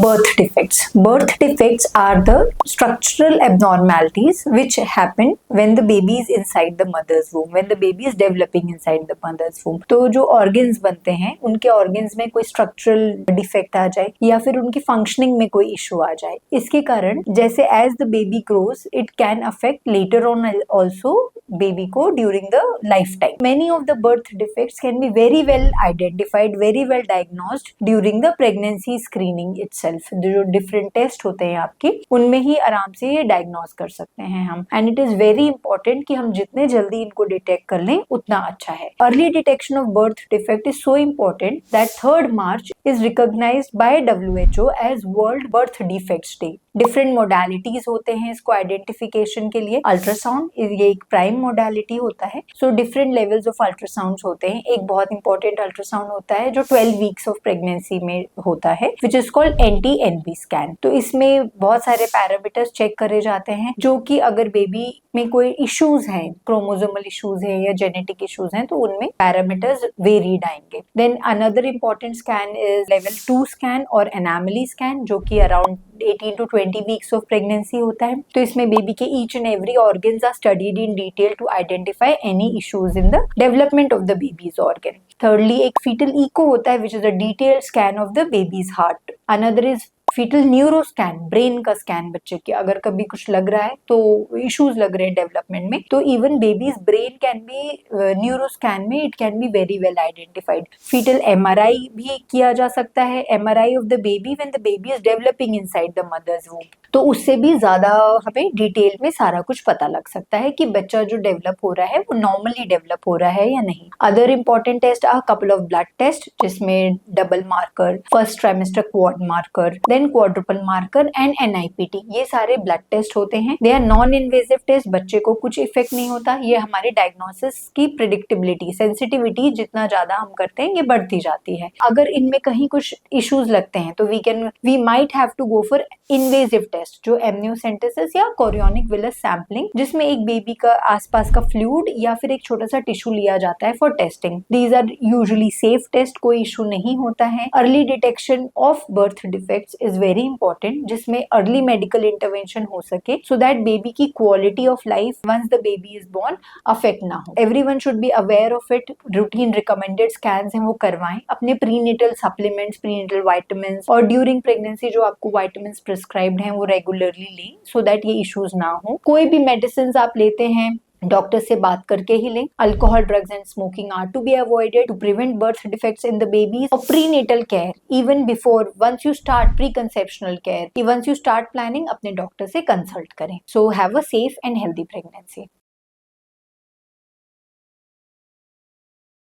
Birth defects. Birth defects are the structural abnormalities which happen when the baby is inside the mother's womb, when the baby is developing inside the mother's womb. तो जो organs बनते हैं उनके organs में कोई structural defect आ जाए या फिर उनकी functioning में कोई issue आ जाए, इसके कारण जैसे as the baby grows it can affect later on also baby को during the lifetime. Many of the birth defects can be very well identified, very well diagnosed during the pregnancy screening itself. जो different test होते हैं आपके उनमें ही आराम से ये diagnose कर सकते हैं हम. And it is very important कि हम जितने जल्दी इनको डिटेक्ट कर लें उतना अच्छा है. Early detection of birth defect is so important that 3rd March is recognized by WHO as World Birth Defects Day. Different modalities होते हैं इसको आइडेंटिफिकेशन के लिए. अल्ट्रासाउंड ये एक प्राइम मोडालिटी होता है. So different levels of ultrasound होते हैं. एक बहुत इंपॉर्टेंट अल्ट्रासाउंड होता है जो 12 वीक्स ऑफ प्रेगनेंसी में होता है which is called NT-NB scan. तो इसमें बहुत सारे पैरामीटर्स चेक करे जाते हैं जो कि अगर बेबी में कोई इश्यूज हैं, क्रोमोसोमल इश्यूज हैं या जेनेटिक इश्यूज हैं तो उनमें पैरामीटर्स वेरीड आएंगे. Then another important scan is level 2 scan और एनामली स्कैन जो कि around 18 to 20 weeks of pregnancy होता है. तो इसमें बेबी के each and every organs are studied in detail to identify any issues in the development of the baby's organ. Thirdly एक foetal echo होता है which is a detailed scan of the baby's heart. Another is fetal neuro scan, brain का scan बच्चे के. अगर कभी कुछ लग रहा है तो इश्यूज लग रहे हैं डेवलपमेंट में तो even babies brain can be neuro scan में it can be very well identified. Fetal MRI भी किया जा सकता है. MRI of the baby when the baby is developing inside the mother's womb. तो उससे भी ज्यादा हमें डिटेल में सारा कुछ पता लग सकता है कि बच्चा जो डेवलप हो रहा है वो नॉर्मली डेवलप हो रहा है या नहीं. Other important test are couple of blood test जिसमें double marker, first trimester quad marker, then quadruple marker and NIPT. ये सारे ब्लड टेस्ट होते हैं. They are non invasive test. बच्चे को कुछ इफेक्ट नहीं होता. ये हमारे डायग्नोसिस की प्रिडिक्टेबिलिटी, सेंसिटिविटी जितना ज्यादा हम करते हैं ये बढ़ती जाती है. अगर इनमें कहीं कुछ इश्यूज लगते हैं तो we might have to go for invasive test जो एमनियोसेंटेसिस या कोरियोनिक विलस सैम्पलिंग जिसमें एक बेबी का आसपास का फ्लूइड या फिर एक छोटा सा टिश्यू लिया जाता है for testing. These are usually safe test, कोई इशू नहीं होता है. Early detection of birth defects is very important जिसमें अर्ली मेडिकल इंटरवेंशन हो सके सो दैट बेबी की quality of life once the baby is born affect ना हो. Everyone should be aware of it. Routine recommended scans हैं वो करवाएं. अपने प्रीनेटल सप्लीमेंट्स, प्रीनेटल विटामिन और ड्यूरिंग प्रेगनेंसी जो आपको विटामिन प्रिस्क्राइब्ड हैं वो रेगुलरली लें सो दैट ये इश्यूज ना हो. कोई भी मेडिसिन आप लेते हैं डॉक्टर से बात करके ही लें. Alcohol, drugs and smoking are to be avoided to prevent birth defects in the babies. और prenatal care even before once you start pre conceptional care, once you start planning अपने डॉक्टर से consult करें. So have a safe and healthy pregnancy.